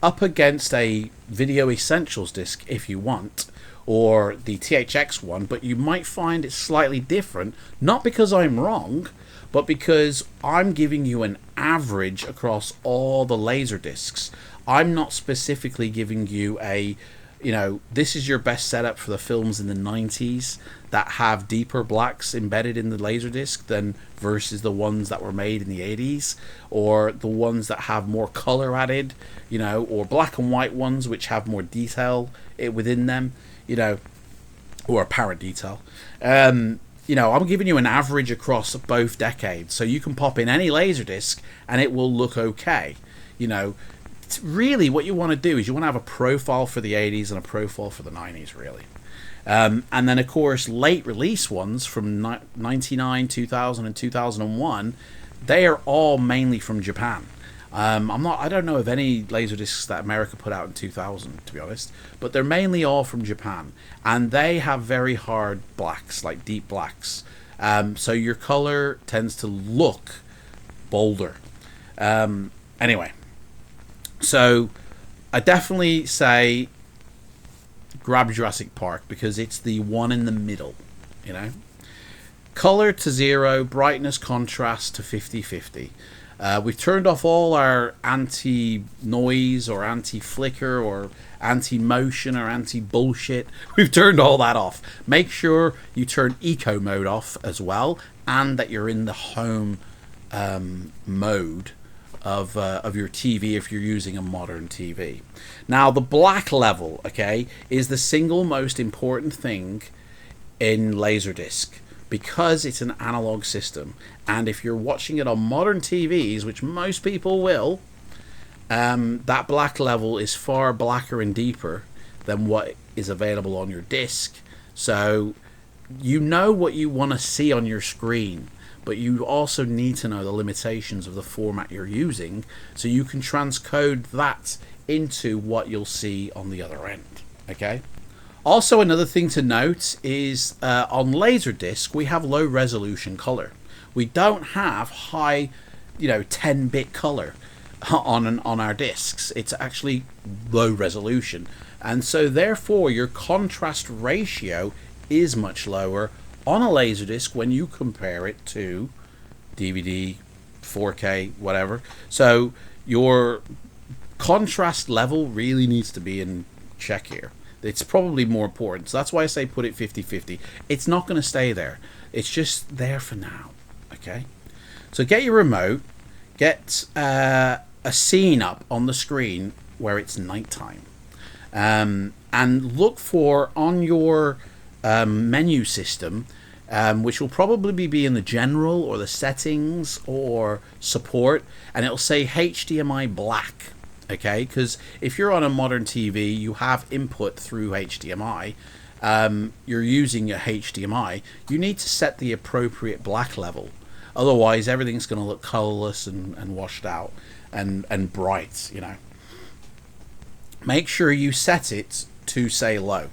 up against a Video Essentials disc if you want, or the THX one, but you might find it slightly different, not because I'm wrong, but because I'm giving you an average across all the laser discs. I'm not specifically giving you this is your best setup for the films in the 90s that have deeper blacks embedded in the Laserdisc than versus the ones that were made in the 80s, or the ones that have more color added, or black and white ones which have more detail within them, or apparent detail. I'm giving you an average across both decades, so you can pop in any Laserdisc and it will look okay. Really what you want to do is you want to have a profile for the 80s and a profile for the 90s, really. And then, of course, late release ones from 99, 2000, and 2001, they are all mainly from Japan. I don't know of any Laserdiscs that America put out in 2000, to be honest, but they're mainly all from Japan, and they have very hard blacks, like deep blacks. So your color tends to look bolder. Anyway. So I definitely say grab Jurassic Park because it's the one in the middle, you know. Color to 0, brightness contrast to 50/50. We've turned off all our anti-noise or anti-flicker or anti-motion or anti-bullshit. We've turned all that off. Make sure you turn eco mode off as well, and that you're in the home mode of your TV if you're using a modern TV. Now, the black level, okay, is the single most important thing in Laserdisc, because it's an analog system, and if you're watching it on modern TVs, which most people will, that black level is far blacker and deeper than what is available on your disc. So you know what you want to see on your screen, but you also need to know the limitations of the format you're using so you can transcode that into what you'll see on the other end. Okay? Also, another thing to note is on Laserdisc we have low resolution color. We don't have high, 10-bit color on our discs. It's actually low resolution, and so therefore your contrast ratio is much lower on a Laserdisc when you compare it to DVD, 4K, whatever. So your contrast level really needs to be in check here. It's probably more important. So that's why I say put it 50/50. It's not going to stay there. It's just there for now. Okay? So get your remote. Get a scene up on the screen where it's nighttime. And look for on your menu system, which will probably be in the general or the settings or support, and it'll say HDMI black. Okay, because if you're on a modern TV, you have input through HDMI. You're using your HDMI. You need to set the appropriate black level. Otherwise, everything's going to look colorless and washed out and bright. Make sure you set it to say low.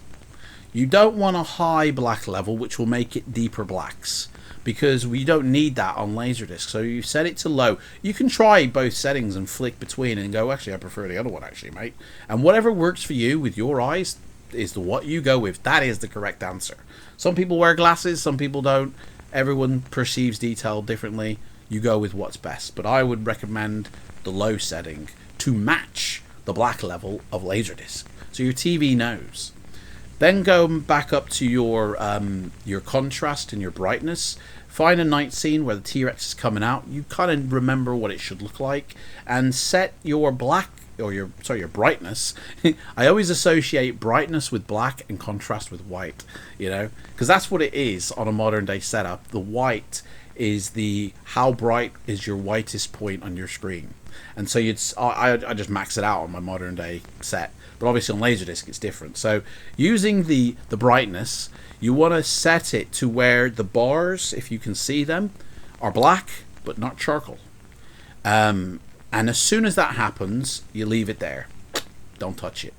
You don't want a high black level, which will make it deeper blacks, because we don't need that on Laserdisc. So you set it to low. You can try both settings and flick between and go, actually I prefer the other one actually, mate. And whatever works for you with your eyes is what you go with. That is the correct answer. Some people wear glasses, some people don't. Everyone perceives detail differently. You go with what's best, but I would recommend the low setting to match the black level of Laserdisc, so your TV knows. Then go back up to your contrast and your brightness. Find a night scene where the T-Rex is coming out. You kind of remember what it should look like, and set your black or your brightness. I always associate brightness with black and contrast with white, because that's what it is on a modern day setup. The white is how bright is your whitest point on your screen, and so I just max it out on my modern day set. But obviously on Laserdisc it's different. So using the brightness, you want to set it to where the bars, if you can see them, are black but not charcoal. And as soon as that happens, you leave it there. Don't touch it.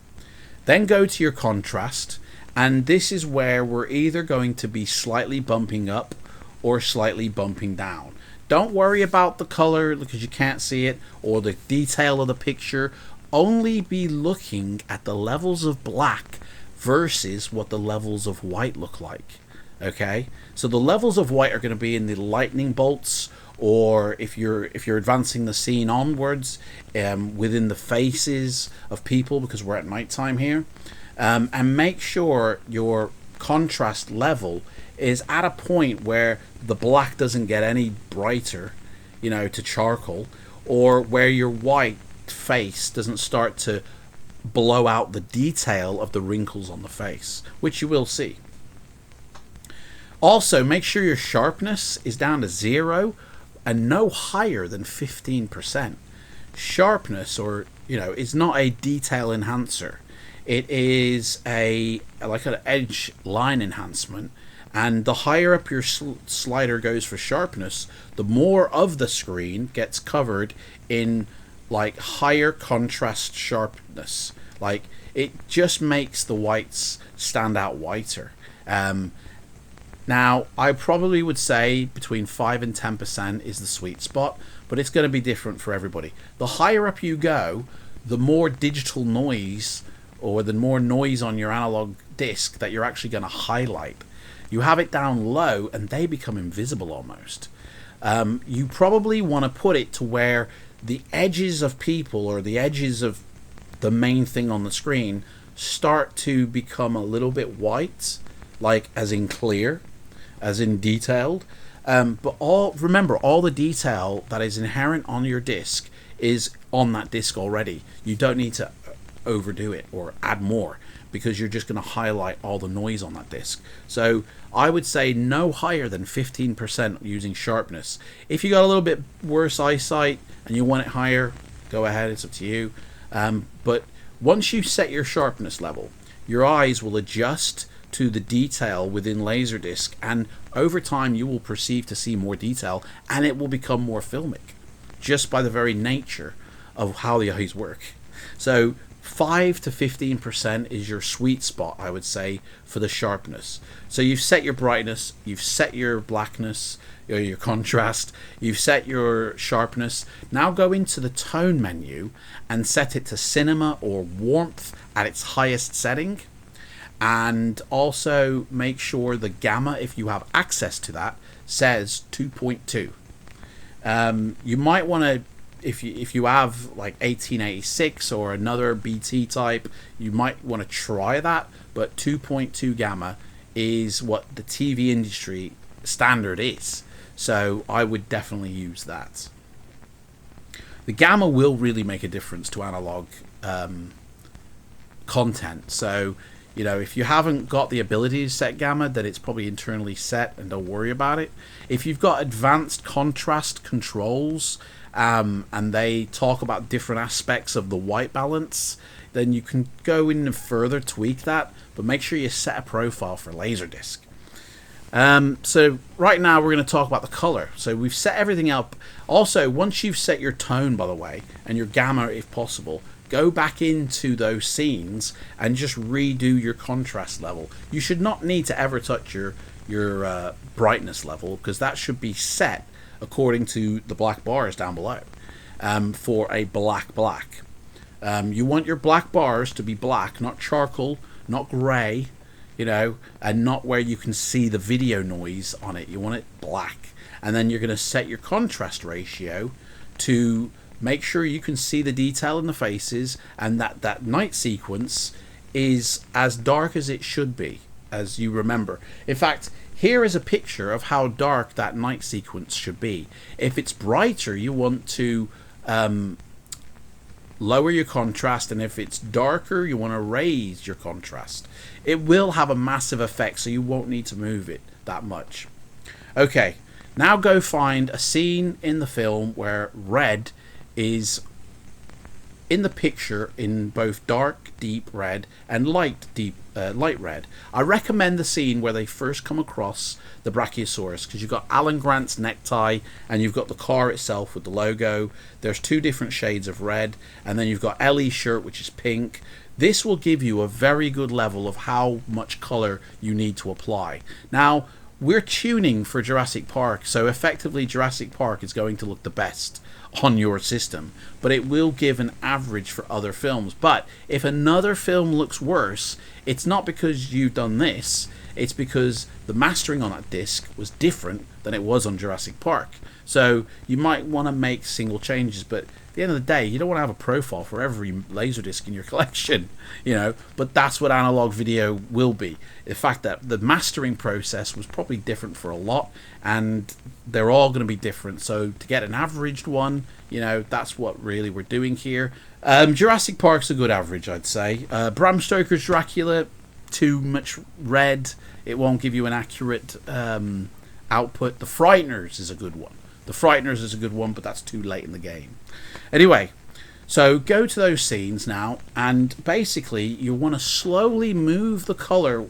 Then go to your contrast, and this is where we're either going to be slightly bumping up or slightly bumping down. Don't worry about the color because you can't see it, or the detail of the picture. Only be looking at the levels of black versus what the levels of white look like. Okay, so the levels of white are going to be in the lightning bolts, or if you're advancing the scene onwards, within the faces of people, because we're at nighttime here. And make sure your contrast level is at a point where the black doesn't get any brighter, to charcoal, or where your white face doesn't start to blow out the detail of the wrinkles on the face, which you will see. Also, make sure your sharpness is down to 0 and no higher than 15%. Sharpness, is not a detail enhancer. It is like an edge line enhancement, and the higher up your slider goes for sharpness, the more of the screen gets covered in higher contrast sharpness. It just makes the whites stand out whiter. Now, I probably would say between 5 and 10% is the sweet spot, but it's going to be different for everybody. The higher up you go, the more digital noise, or the more noise on your analog disc that you're actually going to highlight. You have it down low and they become invisible almost. You probably want to put it to where the edges of people, or the edges of the main thing on the screen, start to become a little bit white, like as in clear, as in detailed. But remember, all the detail that is inherent on your disc is on that disc already. You don't need to overdo it or add more, because you're just going to highlight all the noise on that disc. So I would say no higher than 15% using sharpness. If you got a little bit worse eyesight and you want it higher, go ahead, it's up to you. But once you set your sharpness level, your eyes will adjust to the detail within Laserdisc, and over time you will perceive to see more detail, and it will become more filmic just by the very nature of how the eyes work. So 5 to 15% is your sweet spot, I would say, for the sharpness. So you've set your brightness, you've set your blackness, or your contrast, you've set your sharpness. Now go into the tone menu and set it to cinema or warmth at its highest setting. And also make sure the gamma, if you have access to that, says 2.2. You might want to, if you have like 1886 or another BT type, you might want to try that, but 2.2 gamma is what the TV industry standard is, so I would definitely use that. The gamma will really make a difference to analog content, so you know, if you haven't got the ability to set gamma, then it's probably internally set and don't worry about it. If you've got advanced contrast controls, and they talk about different aspects of the white balance, then you can go in and further tweak that, but make sure you set a profile for Laserdisc. So right now we're going to talk about the color. So we've set everything up. Also, once you've set your tone, by the way, and your gamma if possible, go back into those scenes and just redo your contrast level. You should not need to ever touch your brightness level, because that should be set according to the black bars down below, for a black. You want your black bars to be black, not charcoal, not grey, you know, and not where you can see the video noise on it. You want it black. And then you're going to set your contrast ratio to make sure you can see the detail in the faces, and that night sequence is as dark as it should be, as you remember. In fact, here is a picture of how dark that night sequence should be. If it's brighter, you want to lower your contrast, and if it's darker, you want to raise your contrast. It will have a massive effect, so you won't need to move it that much. Okay, now go find a scene in the film where red is in the picture in both dark deep red and light red. I recommend the scene where they first come across the Brachiosaurus, because you've got Alan Grant's necktie and you've got the car itself with the logo. There's two different shades of red, and then you've got Ellie's shirt, which is pink. This will give you a very good level of how much color you need to apply. Now, we're tuning for Jurassic Park, so effectively Jurassic Park is going to look the best on your system, but it will give an average for other films. But if another film looks worse, it's not because you've done this, it's because the mastering on that disc was different than it was on Jurassic Park. So you might want to make single changes, but at the end of the day, you don't want to have a profile for every Laserdisc in your collection, you know, but that's what analog video will be. The fact that the mastering process was probably different for a lot, and they're all going to be different, so to get an averaged one, you know, that's what really we're doing here. Jurassic Park's a good average, I'd say. Bram Stoker's Dracula, too much red, it won't give you an accurate output. The Frighteners is a good one. The Frighteners is a good one, but that's too late in the game. Anyway, so go to those scenes now, and basically you want to slowly move the color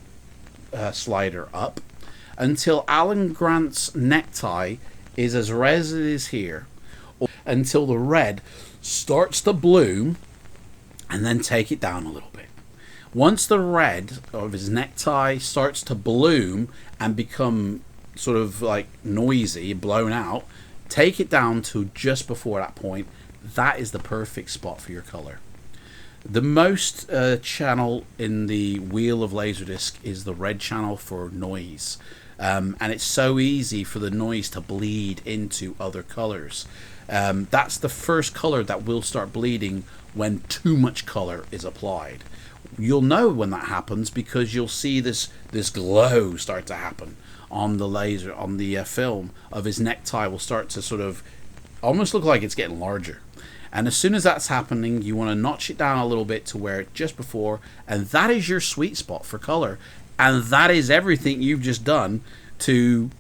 slider up until Alan Grant's necktie is as red as it is here, until the red starts to bloom, and then take it down a little bit. Once the red of his necktie starts to bloom and become sort of like noisy, blown out, take it down to just before that point. That is the perfect spot for your color. The most channel in the wheel of Laserdisc is the red channel for noise. And it's so easy for the noise to bleed into other colors. That's the first color that will start bleeding when too much color is applied. You'll know when that happens because you'll see this glow start to happen on the laser, on the film of his necktie will start to sort of almost look like it's getting larger. And as soon as that's happening, you want to notch it down a little bit to where it's just before, and that is your sweet spot for color. And that is everything you've just done to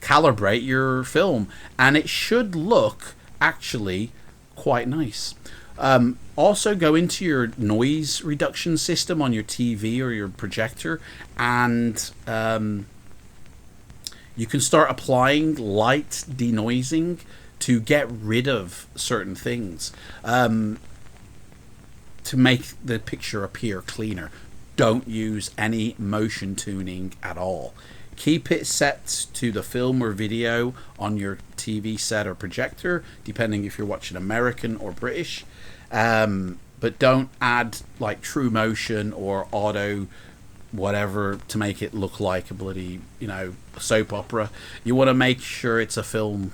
calibrate your film, and it should look actually quite nice. Also go into your noise reduction system on your TV or your projector, and you can start applying light denoising to get rid of certain things, to make the picture appear cleaner. Don't use any motion tuning at all. Keep it set to the film or video on your TV set or projector, depending if you're watching American or British. But don't add like true motion or auto whatever to make it look like a bloody, soap opera. You want to make sure it's a film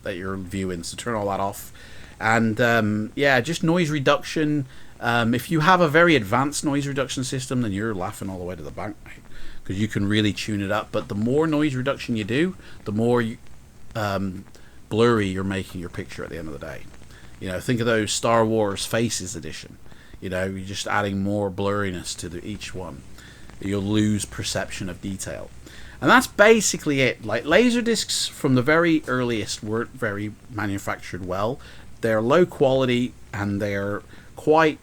that you're viewing, so turn all that off. And yeah, just noise reduction. If you have a very advanced noise reduction system, then you're laughing all the way to the bank, because you can really tune it up. But the more noise reduction you do, the more blurry you're making your picture at the end of the day. Think of those Star Wars Faces edition. You're just adding more blurriness to each one. You'll lose perception of detail. And that's basically it. Like, Laserdiscs from the very earliest weren't very manufactured well. They're low quality and they're quite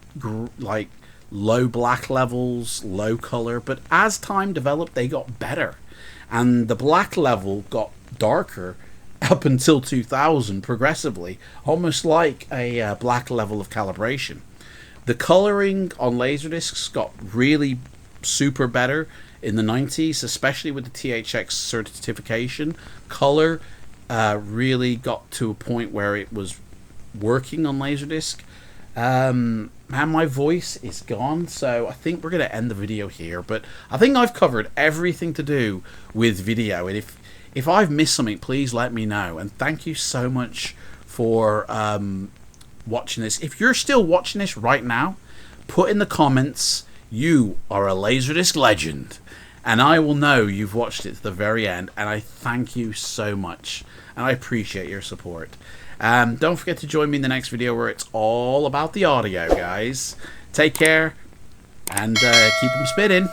like low black levels, low color. But as time developed, they got better, and the black level got darker up until 2000 progressively, almost like a black level of calibration. The coloring on Laserdiscs got really super better in the 90s, especially with the THX certification. Color really got to a point where it was working on Laserdisc. And my voice is gone, so I think we're going to end the video here. But I think I've covered everything to do with video, and if I've missed something, please let me know. And thank you so much for watching this. If you're still watching this right now, put in the comments, "You are a Laserdisc legend," and I will know you've watched it to the very end. And I thank you so much, and I appreciate your support. Don't forget to join me in the next video where it's all about the audio, guys. Take care, and keep them spinning.